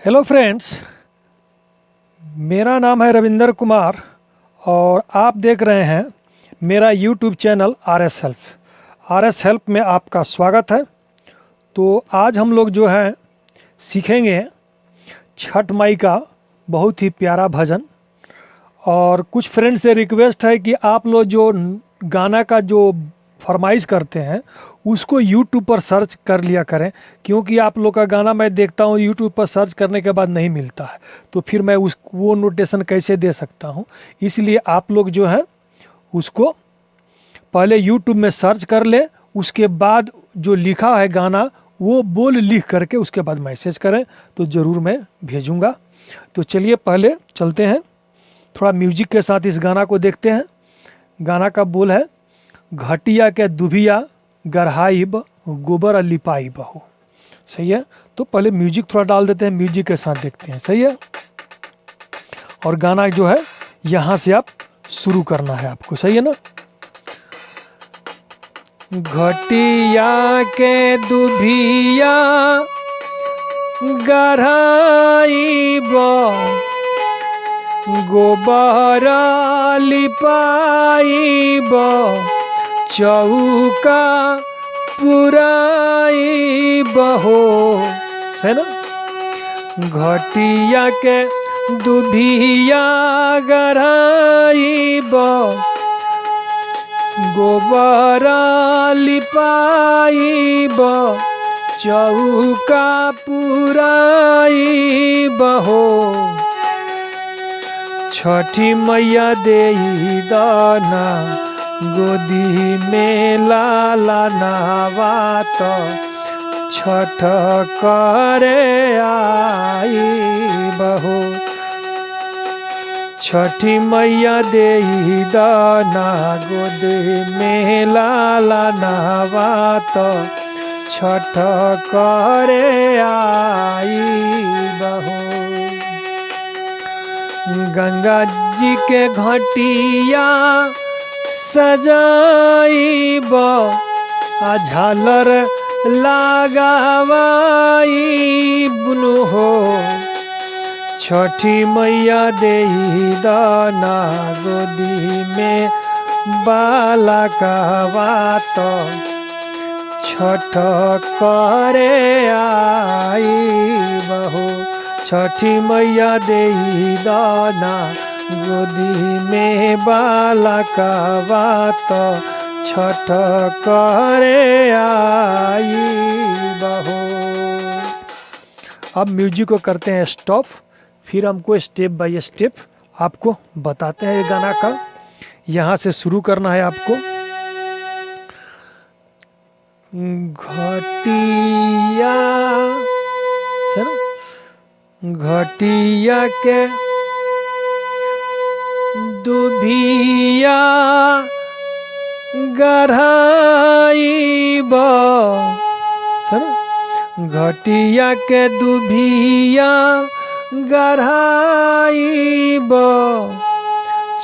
Hello friends, मेरा नाम है रविंदर कुमार और आप देख रहे हैं मेरा YouTube channel R S help में आपका स्वागत है। तो आज हम लोग जो है सीखेंगे छठ माई का बहुत ही प्यारा भजन। और कुछ फ्रेंड से रिक्वेस्ट है कि आप लोग जो गाना का जो फरमाइश करते हैं उसको यूट्यूब पर सर्च कर लिया करें, क्योंकि आप लोग का गाना मैं देखता हूँ यूट्यूब पर सर्च करने के बाद नहीं मिलता है, तो फिर मैं उस वो नोटेशन कैसे दे सकता हूँ। इसलिए आप लोग जो है उसको पहले यूट्यूब में सर्च कर ले, उसके बाद जो लिखा है गाना वो बोल लिख करके उसके बाद मैसेज करें, तो ज़रूर मैं भेजूँगा। तो चलिए पहले चलते हैं, थोड़ा म्यूजिक के साथ इस गाना को देखते हैं। गाना का बोल है, घटिया के दुभिया गढ़ाइब गोबर लिपाई बहू। सही है, तो पहले म्यूजिक थोड़ा डाल देते हैं, म्यूजिक के साथ देखते हैं। सही है, और गाना जो है यहाँ से आप शुरू करना है आपको। सही है ना। घटिया के दुभिया गढ़ाइब गोबर लिपाइब चौका पुराइब हो। है ना। घटिया के दुभिया गढ़ाइब गोबर लिपाइब चौका पुराइब हो। छठी मैया देई दाना गोदी में लाला नहावात छठ करे आई बहू। छठी मैया देई दाना गोदी में लाला नहावात छठ करे आई बहू। गंगा जी के घटिया सजाइब आ झालर लगावाइब हो। छठी मैया देई दाना गोदी में बाला कहवात छठ करे आई बहू। छठी मैया देई दाना गोदी में बाला कहवात छठ करे आई बहू। अब म्यूजिक को करते हैं स्टॉप, फिर हमको स्टेप बाय स्टेप आपको बताते हैं ये गाना का। यहाँ से शुरू करना है आपको। घटिया है ना, घटिया के दुभिया गढ़ाइब है ना। घटिया के दुभिया गढ़ाइब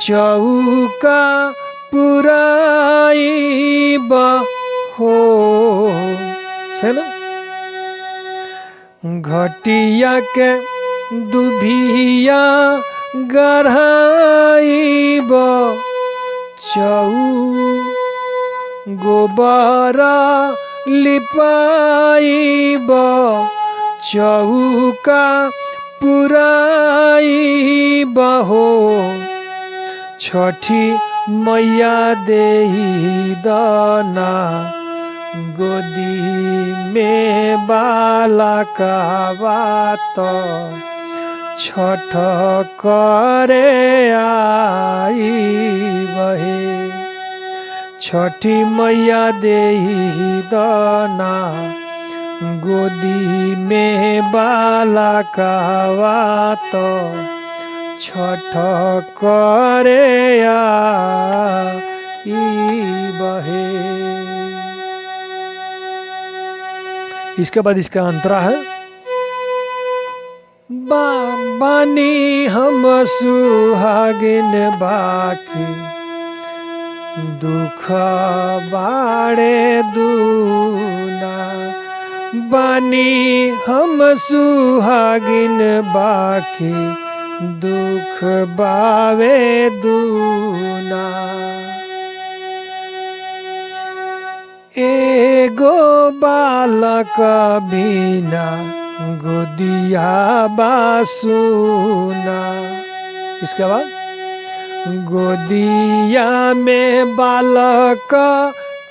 चौका पुराइब हो। है ना। घटिया के दुभिया गढ़ाइब गोबर लिपाइब चौका पुराइब हो। छठी मैया देई दाना गोदी में बाला कहवात छठ करे आई बहे। छठी मैया देई दाना गोदी में बाला कहवात छठ करे आई बहे। इसके बाद इसका अंतरा है, बानी हम सुहागिन बाकी दुख बाड़े दूना बानी हम सुहागिन बाकी दुख बावे दूना। एगो बालक बिना गोदिया बासुना। इसके बाद गोदिया में बालक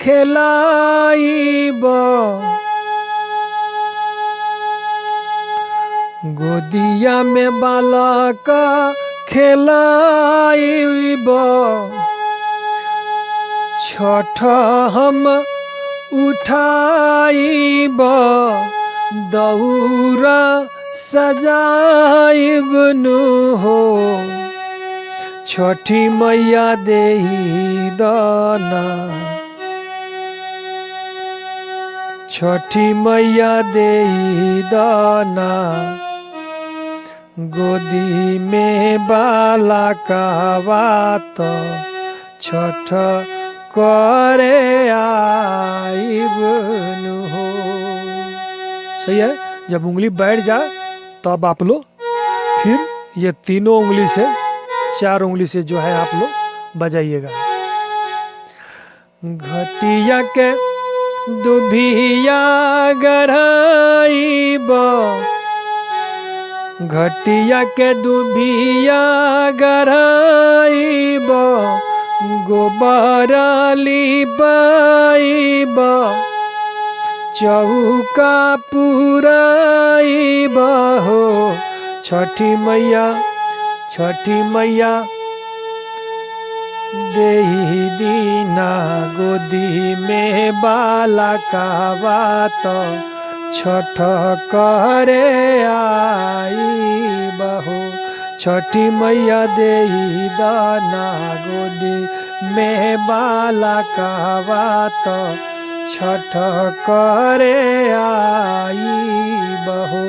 खेलाइब, गोदिया में बालक खेलाइब, छठ हम उठाइब, दौरा सजाइब नु हो, छठी मैया देई दाना, छठी मैया देई दाना, गोदी में बाला कहवा तो छठ करे आइब नु हो। सही है। जब उंगली बैठ जाए तब आप लोग फिर ये तीनों उंगली से, 4 उंगली से जो है आप लोग बजाइएगा। घटिया के दुभिया गढ़ाइब, घटिया के दुभिया गढ़ाइब, गोबर लिपाइब, चौका पुराइब हो, छठी मैया, छठी मैया देही दीना, गोदी में बाला कहवा तो छठ करे आइब हो, छठी मैया देही दाना, गोदी में बाला कहवा तो छठ करे आइब हो।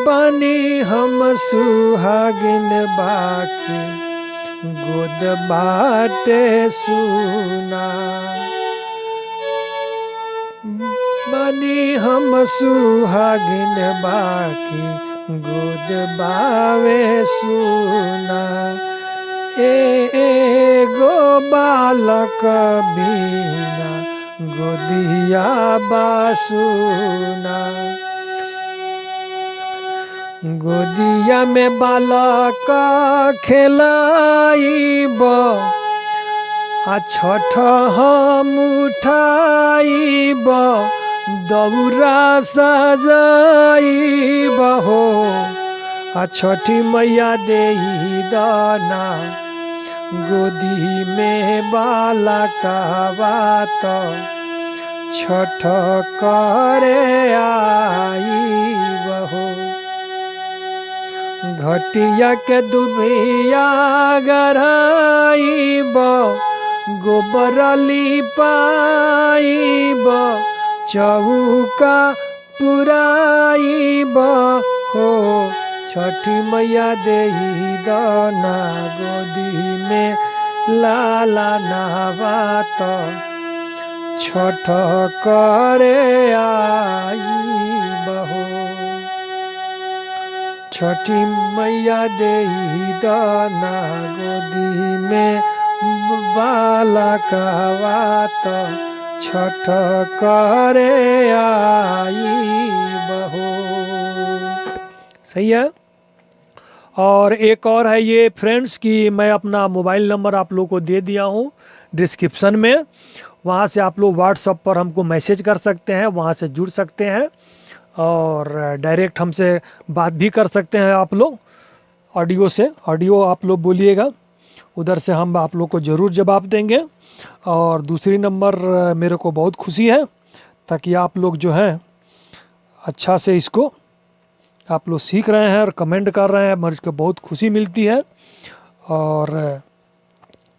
बानी हम सुहागिन बाकी गोद बाटे सुना, बानी हम सुहागिन बाकी गोद बावे सुना, एगो बालक बिना गोदिया बासुना, गोदिया में बालक खेलाइब, आ छठ हम उठाइब, दौरा सजाइब हो, आ छठी मैया देही दाना, गोदी में बाला कहवा तो छठ करे आइब हो। घटिया के दुभिया गढ़ाइब, गोबर लिपाइब, चौका पुराइब हो, छठी मैया देही दाना, गोदी में लाला नहवा तो छठ करे आइब हो, छठी मैया देही दाना, गोदी में बाला कहवा तो छठ करे आइब हो। सही है। और एक और है ये फ्रेंड्स कि मैं अपना मोबाइल नंबर आप लोग को दे दिया हूँ डिस्क्रिप्शन में, वहाँ से आप लोग व्हाट्सएप पर हमको मैसेज कर सकते हैं, वहाँ से जुड़ सकते हैं और डायरेक्ट हमसे बात भी कर सकते हैं आप लोग ऑडियो से। ऑडियो आप लोग बोलिएगा, उधर से हम आप लोग को ज़रूर जवाब देंगे। और दूसरी नंबर मेरे को बहुत खुशी है ताकि आप लोग जो हैं अच्छा से इसको आप लोग सीख रहे हैं और कमेंट कर रहे हैं, मुझको बहुत खुशी मिलती है। और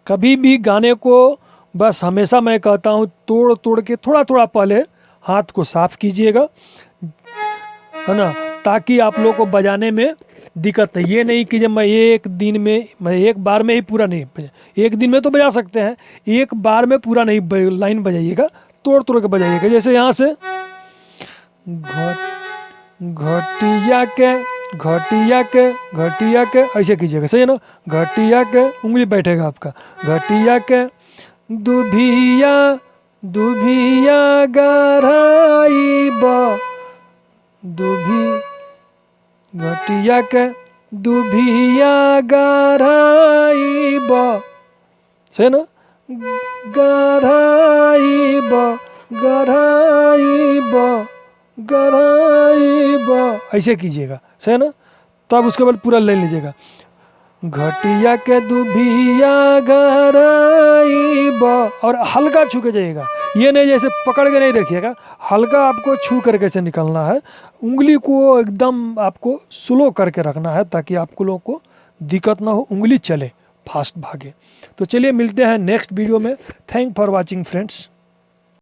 कभी भी गाने को बस हमेशा मैं कहता हूँ तोड़ तोड़ के थोड़ा थोड़ा पहले हाथ को साफ़ कीजिएगा, है ना, ताकि आप लोग को बजाने में दिक्कत है। ये नहीं कि जब मैं एक बार में ही पूरा नहीं बजा, एक दिन में तो बजा सकते हैं, एक बार में पूरा नहीं लाइन बजाइएगा तोड़ तोड़ के बजाइएगा। जैसे यहाँ से घटिया के घटिया के घटिया के ऐसे कीजिएगा, सही है ना। घटिया के उंगली बैठेगा आपका। घटिया के दुभिया दुभिया गराई ब दुभी घटिया के दुभिया गराई ब, सही ना। गराई ब गराई ब गराई ब ऐसे कीजिएगा, सही है ना। तब उसके बाद पूरा ले लीजिएगा। घटिया के दुभिया गराई ब, और हल्का छू के जाइएगा, ये नहीं जैसे पकड़ के नहीं रखिएगा, हल्का आपको छू करके से निकलना है। उंगली को एकदम आपको स्लो करके रखना है ताकि आपको लोगों को दिक्कत ना हो, उंगली चले, फास्ट भागे। तो चलिए मिलते हैं नेक्स्ट वीडियो में। Thank for watching friends.